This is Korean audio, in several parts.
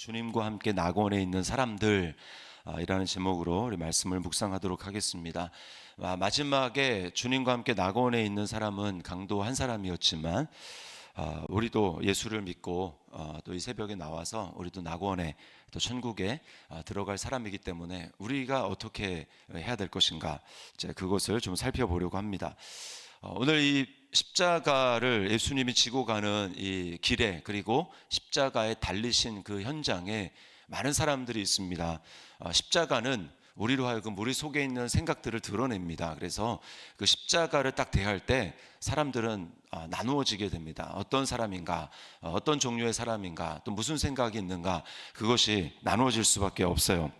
주님과 함께 낙원에 있는 사람들 이라는 제목으로 우리 말씀을 묵상하도록 하겠습니다. 마지막에 주님과 함께 낙원에 있는 사람은 강도 한 사람이었지만 우리도 예수를 믿고 또 이 새벽에 나와서 우리도 낙원에 또 천국에 들어갈 사람이기 때문에 우리가 어떻게 해야 될 것인가, 이제 그것을 좀 살펴보려고 합니다. 오늘 이 십자가를 예수님이 지고 가는 이 길에, 그리고 십자가에 달리신 그 현장에 많은 사람들이 있습니다. 십자가는 우리로 하여금 우리 속에 있는 생각들을 드러냅니다. 그래서 그 십자가를 딱 대할 때 사람들은 나누어지게 됩니다. 어떤 사람인가, 어떤 종류의 사람인가, 또 무슨 생각이 있는가, 그것이 나누어질 수밖에 없어요.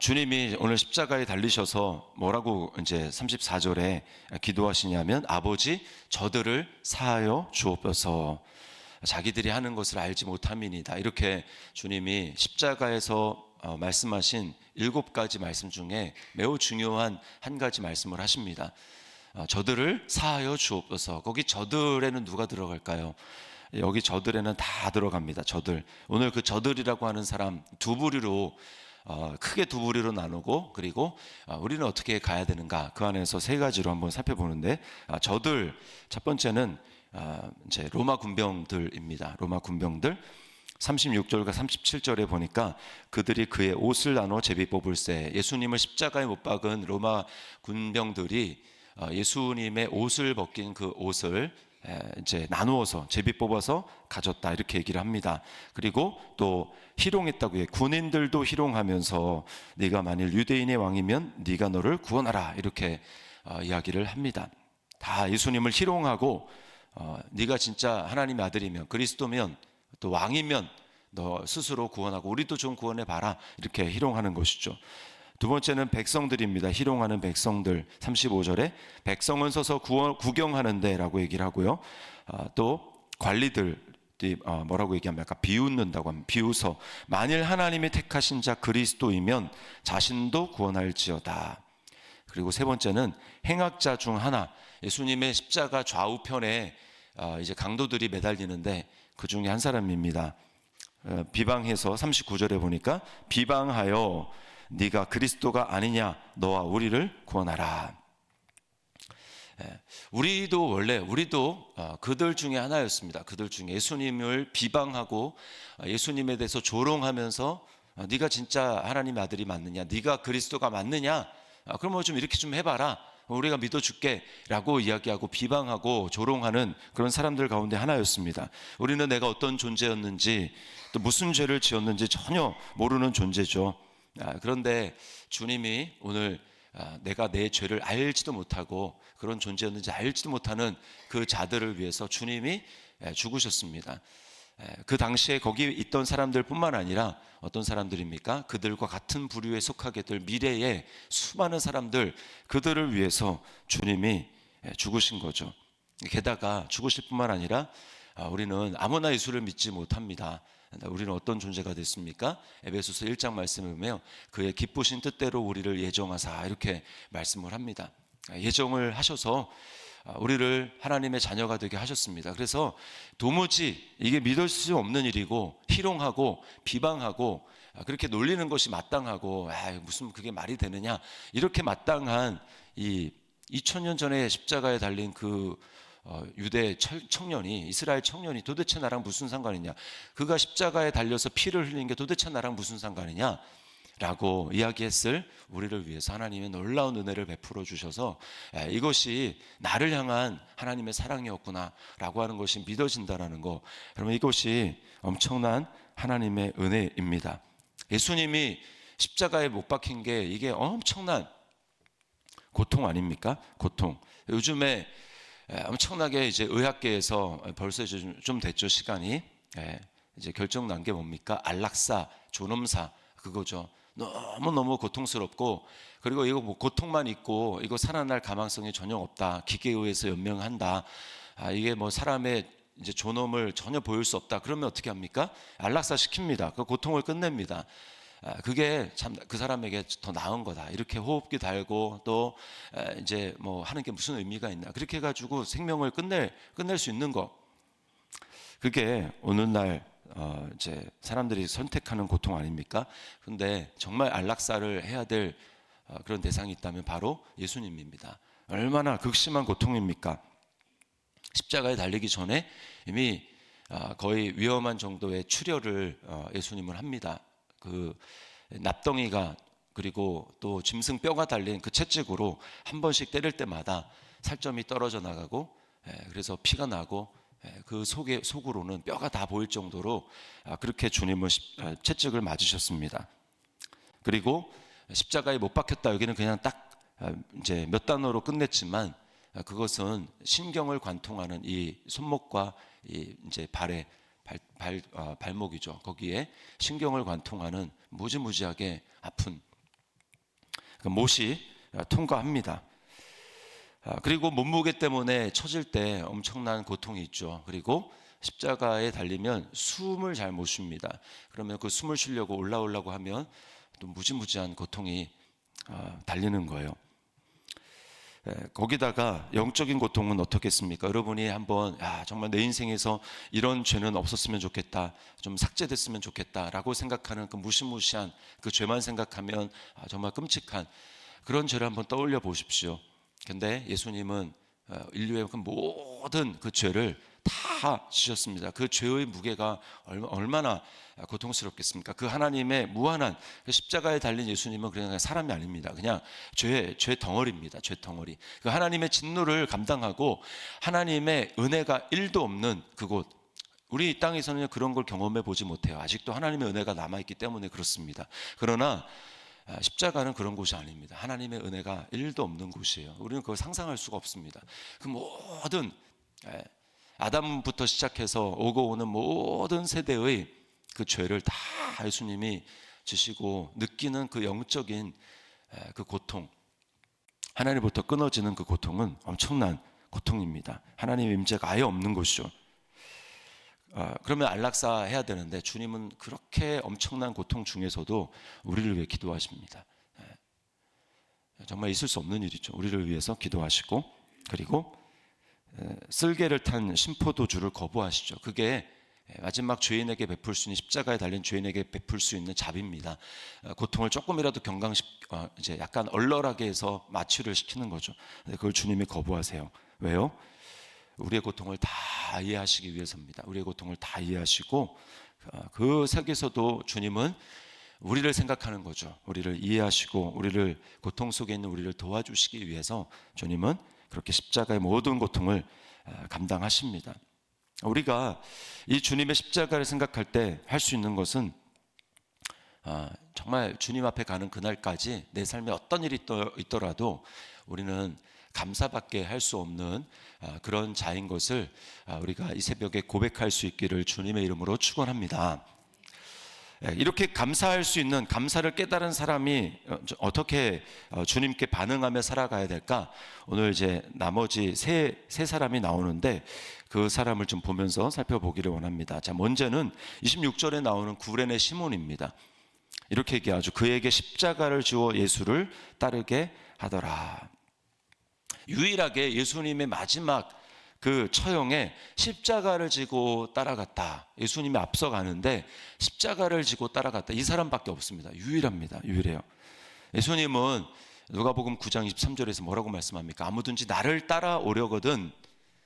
주님이 오늘 십자가에 달리셔서 뭐라고 이제 34절에 기도하시냐면, 아버지 저들을 사하여 주옵소서, 자기들이 하는 것을 알지 못함이니이다. 이렇게 주님이 십자가에서 말씀하신 7가지 말씀 중에 매우 중요한 한 가지 말씀을 하십니다. 저들을 사하여 주옵소서. 거기 저들에는 누가 들어갈까요? 여기 저들에는 다 들어갑니다. 저들. 오늘 그 저들이라고 하는 사람 두 부류로, 크게 두 부류로 나누고, 그리고 우리는 어떻게 가야 되는가, 그 안에서 3가지로 한번 살펴보는데, 저들 첫 번째는 이제 로마 군병들입니다. 로마 군병들. 36절과 37절에 보니까 그들이 그의 옷을 나눠 제비 뽑을새, 예수님을 십자가에 못 박은 로마 군병들이 예수님의 옷을 벗긴 그 옷을 이제 나누어서 제비 뽑아서 가졌다, 이렇게 얘기를 합니다. 그리고 또 희롱했다고 해요. 군인들도 희롱하면서 네가 만일 유대인의 왕이면 네가 너를 구원하라, 이렇게 이야기를 합니다. 다 예수님을 희롱하고 네가 진짜 하나님의 아들이면, 그리스도면, 또 왕이면 너 스스로 구원하고 우리도 좀 구원해 봐라, 이렇게 희롱하는 것이죠. 두 번째는 백성들입니다. 희롱하는 백성들. 35절에 백성은 서서 구경하는데 라고 얘기를 하고요. 또 관리들 뭐라고 얘기하면 약간 비웃는다고 합니다. 비웃어 만일 하나님이 택하신 자 그리스도이면 자신도 구원할지어다. 그리고 세 번째는 행악자 중 하나, 예수님의 십자가 좌우편에 이제 강도들이 매달리는데 그 중에 한 사람입니다. 비방해서 39절에 보니까 비방하여 네가 그리스도가 아니냐, 너와 우리를 구원하라. 우리도 그들 중에 하나였습니다. 그들 중에 예수님을 비방하고 예수님에 대해서 조롱하면서 네가 진짜 하나님의 아들이 맞느냐, 네가 그리스도가 맞느냐, 그럼 뭐 좀 이렇게 좀 해봐라, 우리가 믿어줄게 라고 이야기하고 비방하고 조롱하는 그런 사람들 가운데 하나였습니다. 우리는 내가 어떤 존재였는지, 또 무슨 죄를 지었는지 전혀 모르는 존재죠. 그런데 주님이 오늘 내가 내 죄를 알지도 못하고 그런 존재였는지 알지도 못하는 그 자들을 위해서 주님이 죽으셨습니다. 그 당시에 거기 있던 사람들 뿐만 아니라 어떤 사람들입니까? 그들과 같은 부류에 속하게 될 미래의 수많은 사람들, 그들을 위해서 주님이 죽으신 거죠. 게다가 죽으실 뿐만 아니라 우리는 아무나 예수를 믿지 못합니다. 우리는 어떤 존재가 됐습니까? 에베소서 1장 말씀을 보면 그의 기쁘신 뜻대로 우리를 예정하사, 이렇게 말씀을 합니다. 예정을 하셔서 우리를 하나님의 자녀가 되게 하셨습니다. 그래서 도무지 이게 믿을 수 없는 일이고, 희롱하고 비방하고 그렇게 놀리는 것이 마땅하고, 무슨 그게 말이 되느냐, 이렇게 마땅한 이 2000년 전에 십자가에 달린 그 유대 청년이, 이스라엘 청년이 도대체 나랑 무슨 상관이냐, 그가 십자가에 달려서 피를 흘린 게 도대체 나랑 무슨 상관이냐 라고 이야기했을 우리를 위해서 하나님의 놀라운 은혜를 베풀어 주셔서 이것이 나를 향한 하나님의 사랑이었구나 라고 하는 것이 믿어진다는 거, 여러분 이것이 엄청난 하나님의 은혜입니다. 예수님이 십자가에 못 박힌 게 이게 엄청난 고통 아닙니까? 고통. 요즘에 엄청나게 이제 의학계에서 벌써 좀 됐죠, 시간이. 이제 결정 난 게 뭡니까? 안락사, 존엄사, 그거죠. 너무너무 고통스럽고, 그리고 이거 뭐 고통만 있고 이거 살아날 가망성이 전혀 없다, 기계에 의해서 연명한다, 이게 뭐 사람의 이제 존엄을 전혀 보일 수 없다, 그러면 어떻게 합니까? 안락사 시킵니다. 그 고통을 끝냅니다. 그게 참 그 사람에게 더 나은 거다, 이렇게 호흡기 달고 또 이제 뭐 하는 게 무슨 의미가 있나, 그렇게 해가지고 생명을 끝낼 수 있는 거, 그게 오늘날 이제 사람들이 선택하는 고통 아닙니까? 그런데 정말 안락사를 해야 될 그런 대상이 있다면 바로 예수님입니다. 얼마나 극심한 고통입니까? 십자가에 달리기 전에 이미 거의 위험한 정도의 출혈을 예수님은 합니다. 그 납덩이가 그리고 또 짐승 뼈가 달린 그 채찍으로 한 번씩 때릴 때마다 살점이 떨어져 나가고, 그래서 피가 나고, 그 속으로는 뼈가 다 보일 정도로 그렇게 주님은 채찍을 맞으셨습니다. 그리고 십자가에 못 박혔다, 여기는 그냥 딱 이제 몇 단어로 끝냈지만, 그것은 신경을 관통하는 이 손목과 이 이제 발목이죠. 거기에 신경을 관통하는 무지무지하게 아픈 그 못이 통과합니다. 그리고 몸무게 때문에 처질 때 엄청난 고통이 있죠. 그리고 십자가에 달리면 숨을 잘 못 쉽니다. 그러면 그 숨을 쉬려고 올라오려고 하면 또 무지무지한 고통이 달리는 거예요. 거기다가 영적인 고통은 어떻겠습니까? 여러분이 한번 정말 내 인생에서 이런 죄는 없었으면 좋겠다, 좀 삭제됐으면 좋겠다라고 생각하는 그 무시무시한 그 죄만 생각하면 정말 끔찍한 그런 죄를 한번 떠올려 보십시오. 근데 예수님은 인류의 그 모든 그 죄를 다 지셨습니다. 그 죄의 무게가 얼마나 고통스럽겠습니까? 그 하나님의 무한한 그 십자가에 달린 예수님은 그냥 사람이 아닙니다. 그냥 죄 덩어리입니다. 죄 덩어리. 그 하나님의 진노를 감당하고 하나님의 은혜가 1도 없는 그곳. 우리 이 땅에서는 그런 걸 경험해 보지 못해요. 아직도 하나님의 은혜가 남아있기 때문에 그렇습니다. 그러나 십자가는 그런 곳이 아닙니다. 하나님의 은혜가 1도 없는 곳이에요. 우리는 그걸 상상할 수가 없습니다. 그 모든 아담부터 시작해서 오고 오는 모든 세대의 그 죄를 다 예수님이 지시고 느끼는 그 영적인 그 고통, 하나님부터 끊어지는 그 고통은 엄청난 고통입니다. 하나님의 임재가 아예 없는 곳이죠. 그러면 안락사 해야 되는데 주님은 그렇게 엄청난 고통 중에서도 우리를 위해 기도하십니다. 정말 있을 수 없는 일이죠. 우리를 위해서 기도하시고, 그리고 쓸개를 탄 심포도주를 거부하시죠. 그게 마지막 죄인에게 베풀 수 있는, 십자가에 달린 죄인에게 베풀 수 있는 자비입니다. 고통을 조금이라도 이제 약간 얼얼하게 해서 마취를 시키는 거죠. 그걸 주님이 거부하세요. 왜요? 우리의 고통을 다 이해하시기 위해서입니다. 우리의 고통을 다 이해하시고, 그 속에서도 주님은 우리를 생각하는 거죠. 우리를 이해하시고 우리를 고통 속에 있는 우리를 도와주시기 위해서 주님은 그렇게 십자가의 모든 고통을 감당하십니다. 우리가 이 주님의 십자가를 생각할 때 할 수 있는 것은 정말 주님 앞에 가는 그날까지 내 삶에 어떤 일이 있더라도 우리는 감사밖에 할 수 없는 그런 자인 것을 우리가 이 새벽에 고백할 수 있기를 주님의 이름으로 축원합니다. 이렇게 감사할 수 있는, 감사를 깨달은 사람이 어떻게 주님께 반응하며 살아가야 될까? 오늘 이제 나머지 세 사람이 나오는데 그 사람을 좀 보면서 살펴보기를 원합니다. 자, 먼저는 26절에 나오는 구레네 시몬입니다. 이렇게 얘기하죠. 그에게 십자가를 지워 예수를 따르게 하더라. 유일하게 예수님의 마지막 그 처형에 십자가를 지고 따라갔다. 예수님이 앞서가는데 십자가를 지고 따라갔다. 이 사람밖에 없습니다. 유일합니다. 유일해요. 예수님은 누가복음 9장 23절에서 뭐라고 말씀합니까? 아무든지 나를 따라오려거든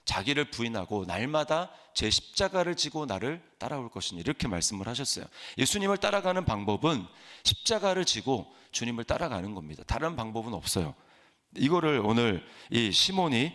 자기를 부인하고 날마다 제 십자가를 지고 나를 따라올 것이니, 이렇게 말씀을 하셨어요. 예수님을 따라가는 방법은 십자가를 지고 주님을 따라가는 겁니다. 다른 방법은 없어요. 이거를 오늘 이 시몬이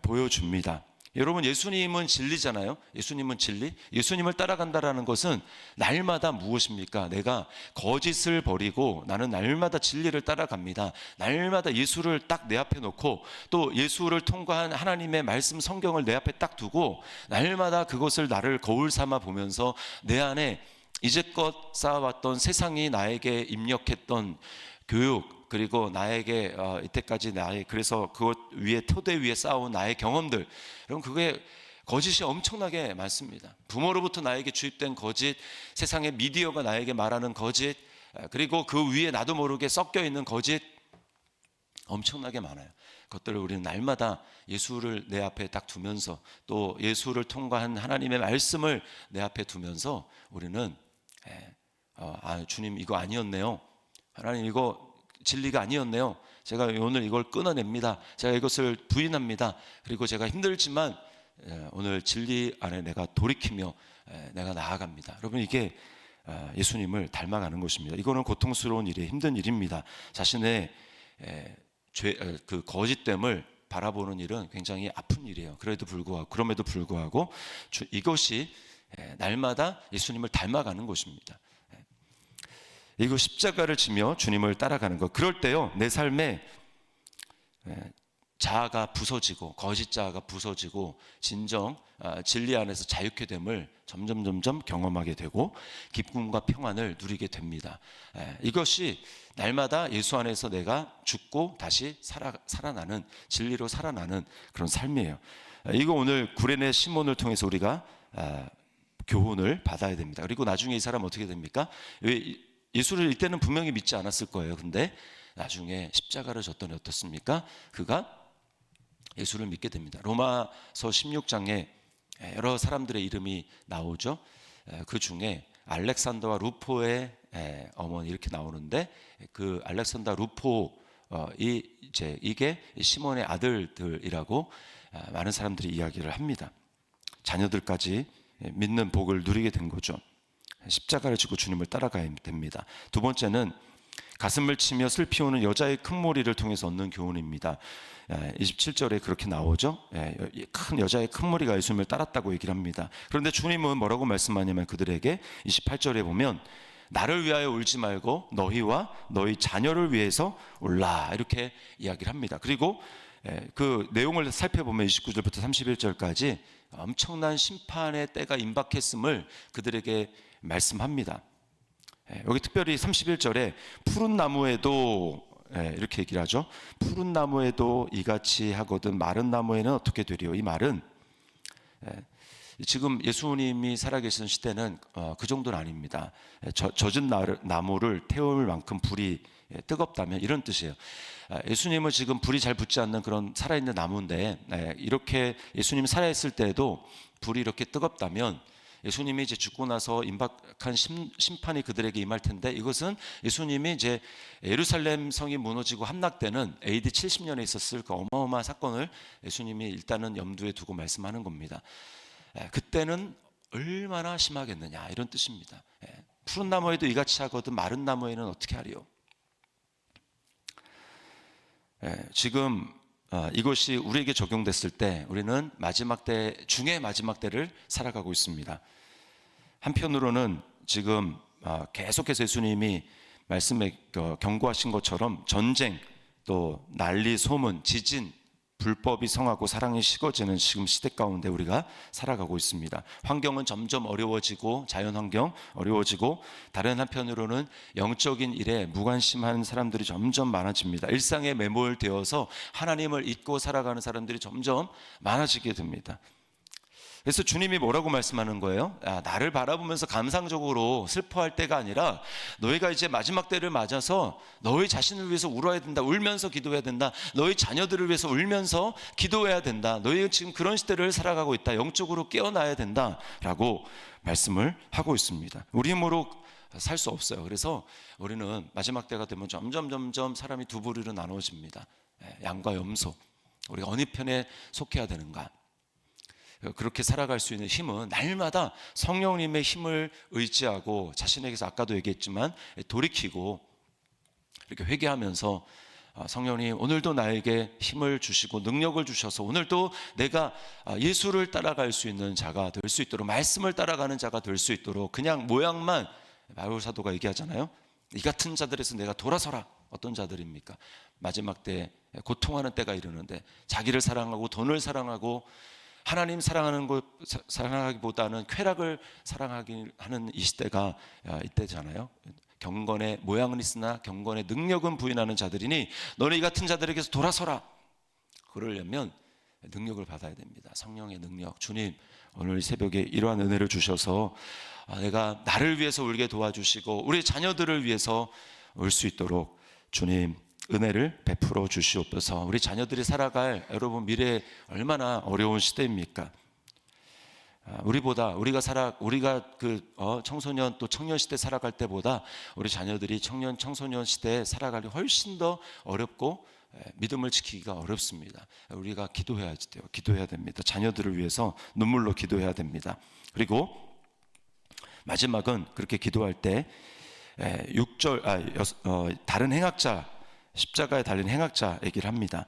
보여줍니다. 여러분, 예수님은 진리잖아요. 예수님은 진리. 예수님을 따라간다라는 것은 날마다 무엇입니까? 내가 거짓을 버리고 나는 날마다 진리를 따라갑니다. 날마다 예수를 딱 내 앞에 놓고 또 예수를 통과한 하나님의 말씀 성경을 내 앞에 딱 두고 날마다 그것을 나를 거울 삼아 보면서 내 안에 이제껏 쌓아왔던 세상이 나에게 입력했던 교육, 그리고 나에게 이때까지 그래서 그것 위에 토대 위에 쌓아온 나의 경험들, 여러분, 그게 거짓이 엄청나게 많습니다. 부모로부터 나에게 주입된 거짓, 세상의 미디어가 나에게 말하는 거짓, 그리고 그 위에 나도 모르게 섞여 있는 거짓, 엄청나게 많아요. 것들을 우리는 날마다 예수를 내 앞에 딱 두면서 또 예수를 통과한 하나님의 말씀을 내 앞에 두면서 우리는 주님 이거 아니었네요. 하나님 이거 진리가 아니었네요. 제가 오늘 이걸 끊어냅니다. 제가 이것을 부인합니다. 그리고 제가 힘들지만 오늘 진리 안에 내가 돌이키며 내가 나아갑니다. 여러분 이게 예수님을 닮아가는 것입니다. 이거는 고통스러운 일이에요. 힘든 일입니다. 자신의 그 거짓됨을 바라보는 일은 굉장히 아픈 일이에요. 그럼에도 불구하고 이것이 날마다 예수님을 닮아가는 것입니다. 이거 십자가를 지며 주님을 따라가는 것. 그럴 때요, 내 삶에 자아가 부서지고 거짓 자아가 부서지고 진정 진리 안에서 자유케 됨을 점점 경험하게 되고 기쁨과 평안을 누리게 됩니다. 이것이 날마다 예수 안에서 내가 죽고 다시 살아나는 진리로 살아나는 그런 삶이에요. 이거 오늘 구레네 시몬을 통해서 우리가 교훈을 받아야 됩니다. 그리고 나중에 이 사람 어떻게 됩니까? 예수를 이때는 분명히 믿지 않았을 거예요. 근데 나중에 십자가를 졌더니 어떻습니까? 그가 예수를 믿게 됩니다. 로마서 16장에 여러 사람들의 이름이 나오죠. 그 중에 알렉산더와 루포의 어머니 이렇게 나오는데 그 알렉산더 루포 이게 시몬의 아들들이라고 많은 사람들이 이야기를 합니다. 자녀들까지 믿는 복을 누리게 된 거죠. 십자가를 지고 주님을 따라가야 됩니다. 두 번째는 가슴을 치며 슬피 우는 여자의 큰 머리를 통해서 얻는 교훈입니다. 27절에 그렇게 나오죠. 큰 여자의 큰 머리가 예수님을 따랐다고 얘기를 합니다. 그런데 주님은 뭐라고 말씀하냐면 그들에게 28절에 보면 나를 위하여 울지 말고 너희와 너희 자녀를 위해서 울라 이렇게 이야기를 합니다. 그리고 그 내용을 살펴보면 29절부터 31절까지 엄청난 심판의 때가 임박했음을 그들에게 말씀합니다. 여기 특별히 31절에 푸른 나무에도 이렇게 얘기를 하죠. 푸른 나무에도 이같이 하거든 마른 나무에는 어떻게 되리요? 이 말은 지금 예수님이 살아계신 시대는 그 정도는 아닙니다. 젖은 나무를 태울 만큼 불이 뜨겁다면 이런 뜻이에요. 예수님은 지금 불이 잘 붙지 않는 그런 살아있는 나무인데 이렇게 예수님이 살아있을 때에도 불이 이렇게 뜨겁다면 예수님이 이제 죽고 나서 임박한 심판이 그들에게 임할 텐데 이것은 예수님이 이제 예루살렘 성이 무너지고 함락되는 AD 70년에 있었을 그 어마어마한 사건을 예수님이 일단은 염두에 두고 말씀하는 겁니다. 그때는 얼마나 심하겠느냐 이런 뜻입니다. 푸른 나무에도 이같이 하거든 마른 나무에는 어떻게 하리요? 지금 이것이 우리에게 적용됐을 때 우리는 마지막 때 중에 마지막 때를 살아가고 있습니다. 한편으로는 지금 계속해서 예수님이 말씀에 경고하신 것처럼 전쟁, 또 난리, 소문, 지진, 불법이 성하고 사랑이 식어지는 지금 시대 가운데 우리가 살아가고 있습니다. 환경은 점점 어려워지고 자연환경 어려워지고 다른 한편으로는 영적인 일에 무관심한 사람들이 점점 많아집니다. 일상에 매몰되어서 하나님을 잊고 살아가는 사람들이 점점 많아지게 됩니다. 그래서 주님이 뭐라고 말씀하는 거예요? 나를 바라보면서 감상적으로 슬퍼할 때가 아니라 너희가 이제 마지막 때를 맞아서 너희 자신을 위해서 울어야 된다. 울면서 기도해야 된다. 너희 자녀들을 위해서 울면서 기도해야 된다. 너희가 지금 그런 시대를 살아가고 있다. 영적으로 깨어나야 된다. 라고 말씀을 하고 있습니다. 우리 힘으로 살 수 없어요. 그래서 우리는 마지막 때가 되면 점점 사람이 두 부류로 나눠집니다. 양과 염소. 우리가 어느 편에 속해야 되는가? 그렇게 살아갈 수 있는 힘은 날마다 성령님의 힘을 의지하고 자신에게서 아까도 얘기했지만 돌이키고 이렇게 회개하면서 성령님 오늘도 나에게 힘을 주시고 능력을 주셔서 오늘도 내가 예수를 따라갈 수 있는 자가 될 수 있도록 말씀을 따라가는 자가 될 수 있도록 그냥 모양만 바울 사도가 얘기하잖아요. 이 같은 자들에서 내가 돌아서라. 어떤 자들입니까? 마지막 때 고통하는 때가 이르는데 자기를 사랑하고 돈을 사랑하고 하나님 사랑하는 것 사랑하기보다는 쾌락을 사랑하는 이 시대가 이때잖아요. 경건의 모양은 있으나 경건의 능력은 부인하는 자들이니 너는 이 같은 자들에게서 돌아서라. 그러려면 능력을 받아야 됩니다. 성령의 능력. 주님 오늘 새벽에 이러한 은혜를 주셔서 내가 나를 위해서 울게 도와주시고 우리 자녀들을 위해서 울 수 있도록 주님 은혜를 베풀어 주시옵소서. 우리 자녀들이 살아갈 여러분 미래 얼마나 어려운 시대입니까? 우리가 청소년 또 청년 시대 살아갈 때보다 우리 자녀들이 청년 청소년 시대에 살아가기 훨씬 더 어렵고 믿음을 지키기가 어렵습니다. 우리가 기도해야 돼요. 기도해야 됩니다. 자녀들을 위해서 눈물로 기도해야 됩니다. 그리고 마지막은 그렇게 기도할 때 6절 다른 행악자, 십자가에 달린 행악자 얘기를 합니다.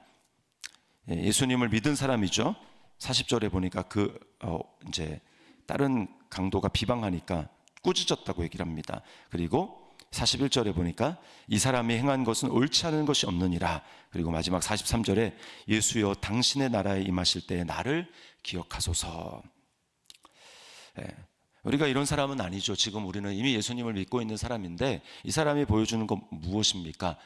예수님을 믿은 사람이죠. 40절에 보니까 이제 다른 강도가 비방하니까 꾸짖었다고 얘기를 합니다. 그리고 41절에 보니까 이 사람이 행한 것은 옳지 않은 것이 없느니라. 그리고 마지막 43절에 예수여 당신의 나라에 임하실 때에 나를 기억하소서. 우리가 이런 사람은 아니죠. 지금 우리는 이미 예수님을 믿고 있는 사람인데 이 사람이 보여주는 건 무엇입니까?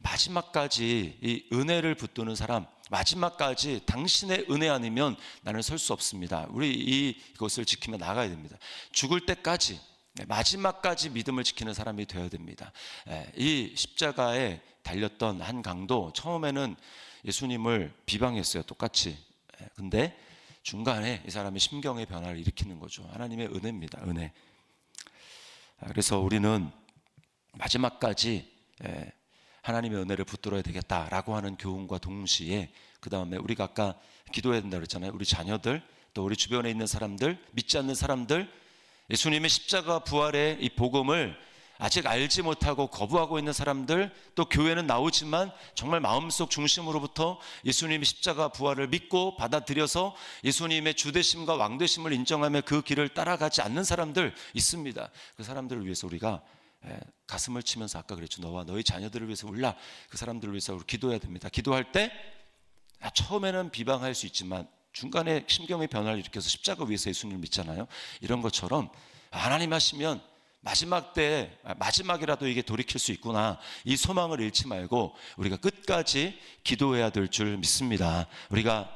마지막까지 이 은혜를 붙드는 사람, 마지막까지 당신의 은혜 아니면 나는 설 수 없습니다. 우리 이것을 지키며 나가야 됩니다. 죽을 때까지, 마지막까지 믿음을 지키는 사람이 되어야 됩니다. 이 십자가에 달렸던 한 강도 처음에는 예수님을 비방했어요. 똑같이. 근데 중간에 이 사람이 심경의 변화를 일으키는 거죠. 하나님의 은혜입니다. 은혜. 그래서 우리는 마지막까지 하나님의 은혜를 붙들어야 되겠다라고 하는 교훈과 동시에 그 다음에 우리가 아까 기도해야 된다고 그랬잖아요. 우리 자녀들 또 우리 주변에 있는 사람들, 믿지 않는 사람들, 예수님의 십자가 부활의 이 복음을 아직 알지 못하고 거부하고 있는 사람들, 또 교회는 나오지만 정말 마음속 중심으로부터 예수님의 십자가 부활을 믿고 받아들여서 예수님의 주되심과 왕되심을 인정하며 그 길을 따라가지 않는 사람들 있습니다. 그 사람들을 위해서 우리가 가슴을 치면서 아까 그랬죠. 너와 너희 자녀들을 위해서 울라. 그 사람들을 위해서 우리 기도해야 됩니다. 기도할 때 처음에는 비방할 수 있지만 중간에 심경의 변화를 일으켜서 십자가 위에서 예수님을 믿잖아요. 이런 것처럼 하나님 하시면 마지막 때 마지막이라도 이게 돌이킬 수 있구나, 이 소망을 잃지 말고 우리가 끝까지 기도해야 될 줄 믿습니다. 우리가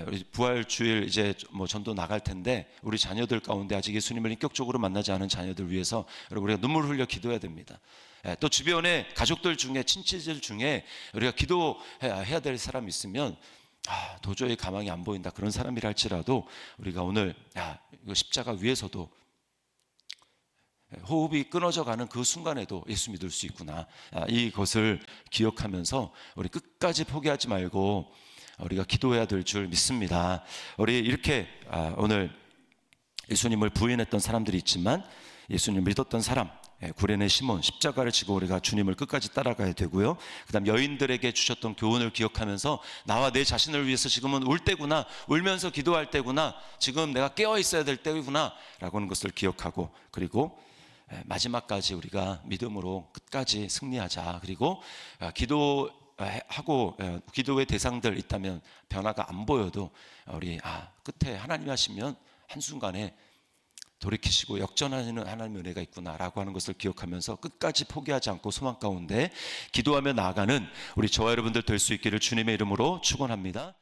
우리 부활주일 이제 전도 나갈 텐데 우리 자녀들 가운데 아직 예수님을 인격적으로 만나지 않은 자녀들 위해서 여러분 우리가 눈물 흘려 기도해야 됩니다. 또 주변에 가족들 중에 친지들 중에 우리가 기도해야 될 사람이 있으면 도저히 가망이 안 보인다 그런 사람이라 할지라도 우리가 오늘 이거 십자가 위에서도 호흡이 끊어져 가는 그 순간에도 예수 믿을 수 있구나, 이것을 기억하면서 우리 끝까지 포기하지 말고 우리가 기도해야 될 줄 믿습니다. 우리 이렇게 오늘 예수님을 부인했던 사람들이 있지만 예수님을 믿었던 사람, 구레네 시몬, 십자가를 지고 우리가 주님을 끝까지 따라가야 되고요. 그 다음 여인들에게 주셨던 교훈을 기억하면서 나와 내 자신을 위해서 지금은 울 때구나, 울면서 기도할 때구나, 지금 내가 깨어 있어야 될 때구나 라고 하는 것을 기억하고, 그리고 마지막까지 우리가 믿음으로 끝까지 승리하자. 그리고 기도의 대상들 있다면 변화가 안 보여도 우리 끝에 하나님 하시면 한순간에 돌이키시고 역전하는 하나님의 은혜가 있구나라고 하는 것을 기억하면서 끝까지 포기하지 않고 소망 가운데 기도하며 나아가는 우리 저와 여러분들 될 수 있기를 주님의 이름으로 축원합니다.